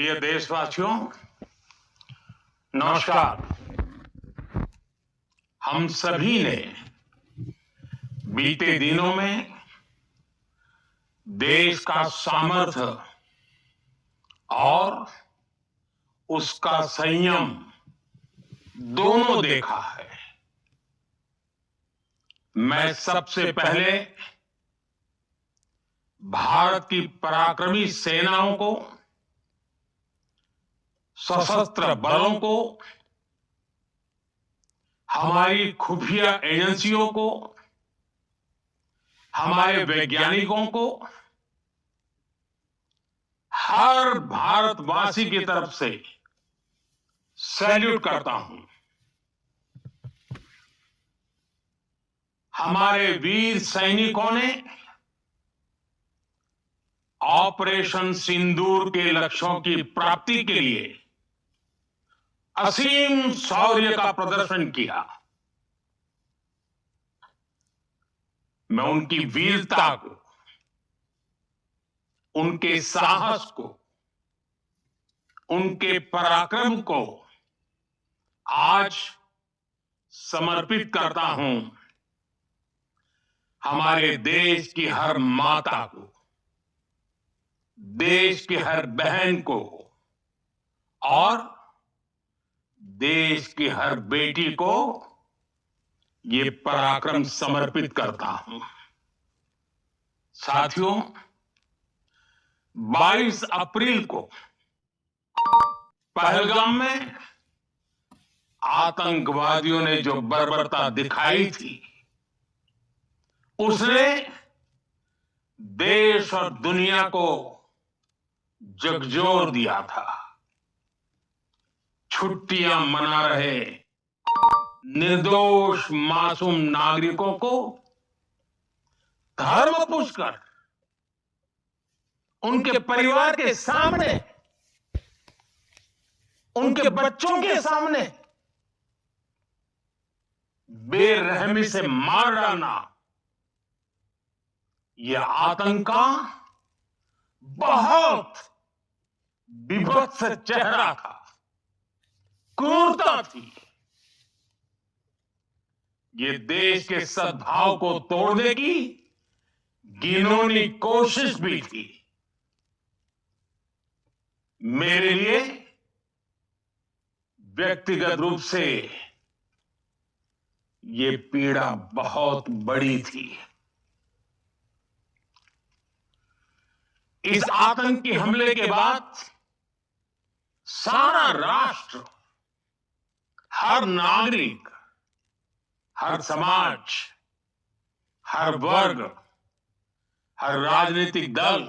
प्रिय देशवासियों, नमस्कार। हम सभी ने बीते दिनों में देश का सामर्थ्य और उसका संयम दोनों देखा है। मैं सबसे पहले भारत की पराक्रमी सेनाओं को, सशस्त्र बलों को, हमारी खुफिया एजेंसियों को, हमारे वैज्ञानिकों को, हर भारतवासी की तरफ से सैल्यूट करता हूं। हमारे वीर सैनिकों ने ऑपरेशन सिंदूर के लक्ष्यों की प्राप्ति के लिए असीम शौर्य का प्रदर्शन किया। मैं उनकी वीरता को, उनके साहस को, उनके पराक्रम को आज समर्पित करता हूं हमारे देश की हर माता को, देश की हर बहन को और देश की हर बेटी को ये पराक्रम समर्पित करता हूं। साथियों, 22 अप्रैल को पहलगाम में आतंकवादियों ने जो बर्बरता दिखाई थी, उसने देश और दुनिया को झकझोर दिया था। छुट्टियां मना रहे निर्दोष मासूम नागरिकों को धर्म पूछकर उनके परिवार के सामने, उनके बच्चों के सामने बेरहमी से मार डालना, यह आतंक का बहुत विभत्स चेहरा था, क्रूरता थी। ये देश के सद्भाव को तोड़ने की घिनौनी कोशिश भी थी। मेरे लिए व्यक्तिगत रूप से ये पीड़ा बहुत बड़ी थी। इस आतंकी हमले के बाद सारा राष्ट्र, हर नागरिक, हर समाज, हर वर्ग, हर राजनीतिक दल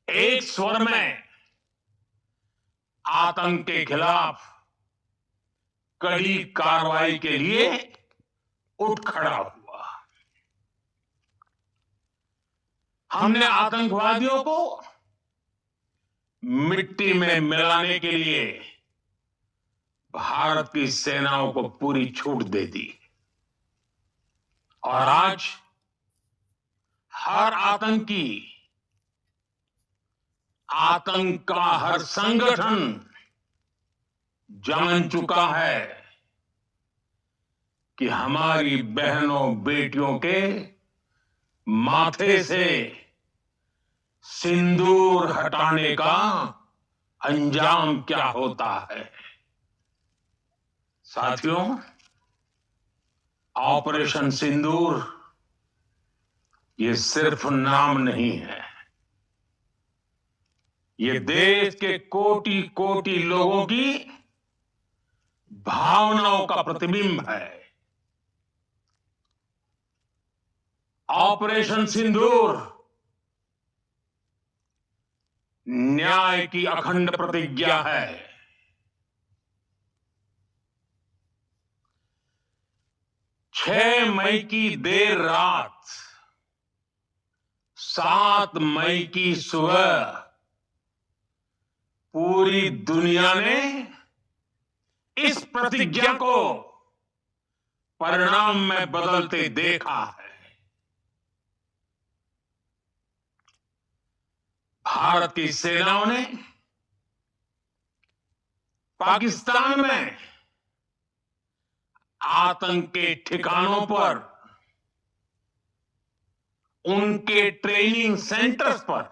एक स्वर में आतंक के खिलाफ कड़ी कार्रवाई के लिए उठ खड़ा हुआ। हमने आतंकवादियों को मिट्टी में मिलाने के लिए भारत की सेनाओं को पूरी छूट दे दी और आज हर आतंकी, आतंक का हर संगठन जान चुका है कि हमारी बहनों बेटियों के माथे से सिंदूर हटाने का अंजाम क्या होता है। साथियों, ऑपरेशन सिंदूर ये सिर्फ नाम नहीं है, ये देश के कोटि कोटि लोगों की भावनाओं का प्रतिबिंब है। ऑपरेशन सिंदूर न्याय की अखंड प्रतिज्ञा है। 6 मई की देर रात, 7 मई की सुबह पूरी दुनिया ने इस प्रतिज्ञा को परिणाम में बदलते देखा है। भारत की सेनाओं ने पाकिस्तान में आतंक के ठिकानों पर, उनके ट्रेनिंग सेंटर्स पर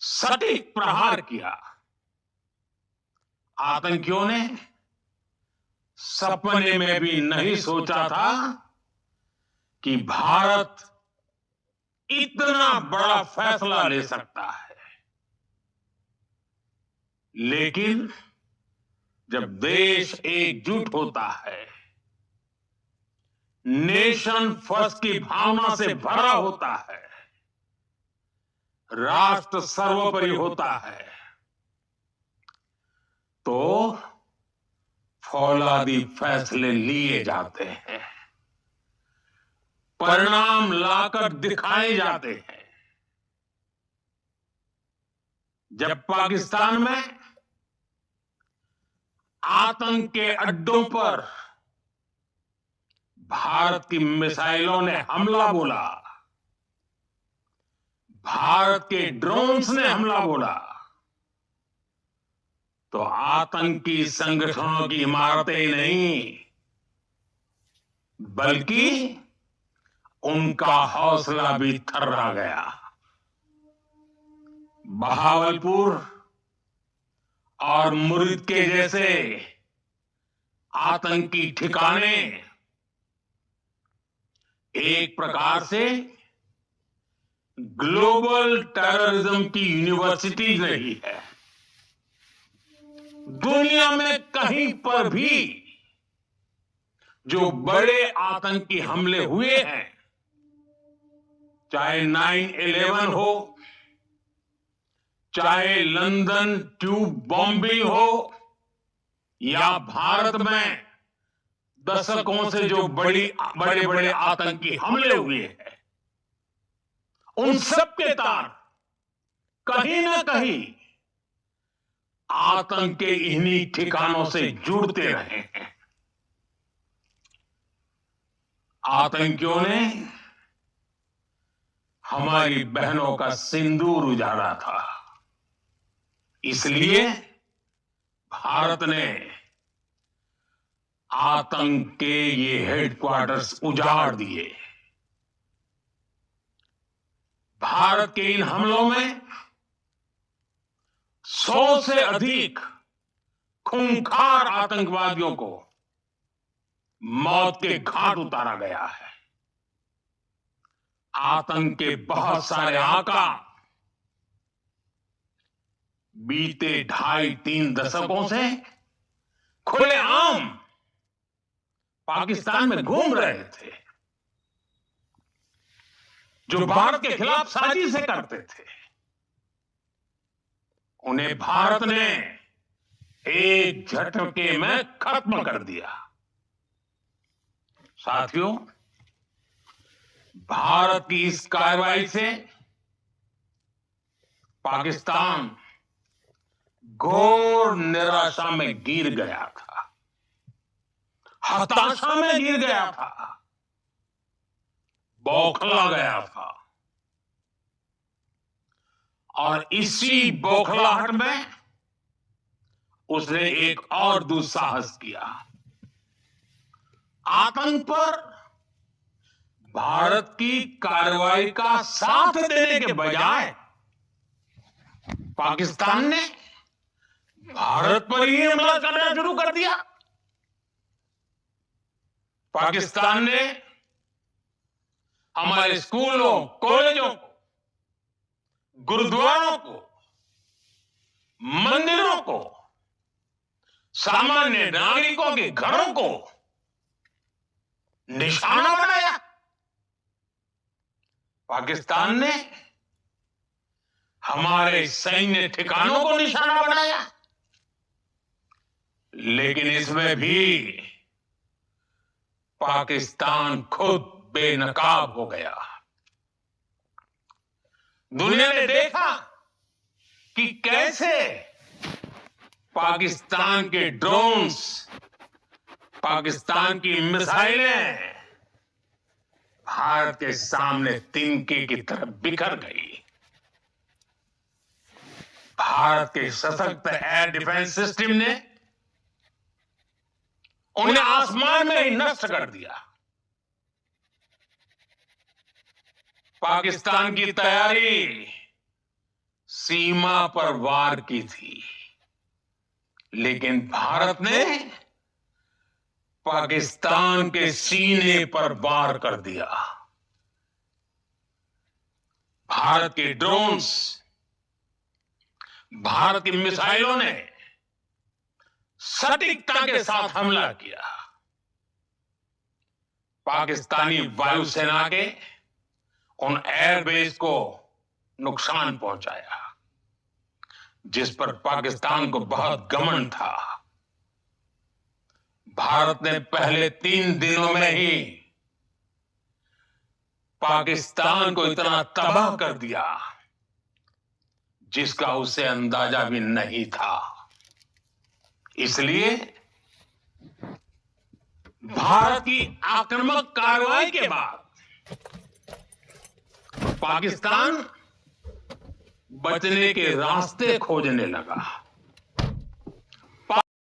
सटीक प्रहार किया। आतंकियों ने सपने में भी नहीं सोचा था कि भारत इतना बड़ा फैसला ले सकता है। लेकिन जब देश एकजुट होता है, नेशन फर्स्ट की भावना से भरा होता है, राष्ट्र सर्वोपरि होता है, तो फौलादी फैसले लिए जाते हैं, परिणाम लाकर दिखाए जाते हैं। जब पाकिस्तान में आतंक के अड्डों पर भारत की मिसाइलों ने हमला बोला, भारत के ड्रोन्स ने हमला बोला, तो आतंकी संगठनों की इमारतें नहीं, बल्कि उनका हौसला भी थर्रा गया। बहावलपुर और मुरीद के जैसे आतंकी ठिकाने एक प्रकार से ग्लोबल टेररिज्म की यूनिवर्सिटी रही है। दुनिया में कहीं पर भी जो बड़े आतंकी हमले हुए हैं, चाहे 9/11 हो, चाहे लंदन ट्यूब बॉम्बिंग हो, या भारत में दशकों से जो बड़े बड़े आतंकी हमले हुए हैं, उन सब के तार कहीं ना कहीं आतंक के इन्हीं ठिकानों से जुड़ते रहे हैं। आतंकियों ने हमारी बहनों का सिंदूर उजाड़ा था, इसलिए भारत ने आतंक के ये हेडक्वार्टर्स उजाड़ दिए। भारत के इन हमलों में 100 से अधिक खूंखार आतंकवादियों को मौत के घाट उतारा गया है। आतंक के बहुत सारे आका बीते 2.5-3 दशकों से खुलेआम पाकिस्तान में घूम रहे थे, जो भारत के खिलाफ साजिशें करते थे। उन्हें भारत ने एक झटके में खत्म कर दिया। साथियों, भारत की इस कार्रवाई से पाकिस्तान घोर निराशा में गिर गया था, हताशा में गिर गया था, बौखला गया था। और इसी बौखलाहट में उसने एक और दुस्साहस किया। आतंक पर भारत की कार्रवाई का साथ देने के बजाय पाकिस्तान ने भारत पर ही हमला करना शुरू कर दिया। पाकिस्तान ने हमारे स्कूलों, कॉलेजों को, गुरुद्वारों को, मंदिरों को, सामान्य नागरिकों के घरों को निशाना बनाया। पाकिस्तान ने हमारे सैन्य ठिकानों को निशाना बनाया। लेकिन इसमें भी पाकिस्तान खुद बेनकाब हो गया। दुनिया ने देखा कि कैसे पाकिस्तान के ड्रोन्स, पाकिस्तान की मिसाइलें भारत के सामने तिनके की तरह बिखर गई। भारत के सशक्त एयर डिफेंस सिस्टम ने उन्हें आसमान में ही नष्ट कर दिया। पाकिस्तान की तैयारी सीमा पर वार की थी, लेकिन भारत ने पाकिस्तान के सीने पर वार कर दिया। भारत के ड्रोन्स, भारत की मिसाइलों ने सटीकता के साथ हमला किया। पाकिस्तानी वायुसेना के उन एयरबेस को नुकसान पहुंचाया, जिस पर पाकिस्तान को बहुत घमंड था। भारत ने पहले 3 दिनों में ही पाकिस्तान को इतना तबाह कर दिया जिसका उसे अंदाजा भी नहीं था। इसलिए भारत की आक्रामक कार्रवाई के बाद पाकिस्तान बचने के रास्ते खोजने लगा।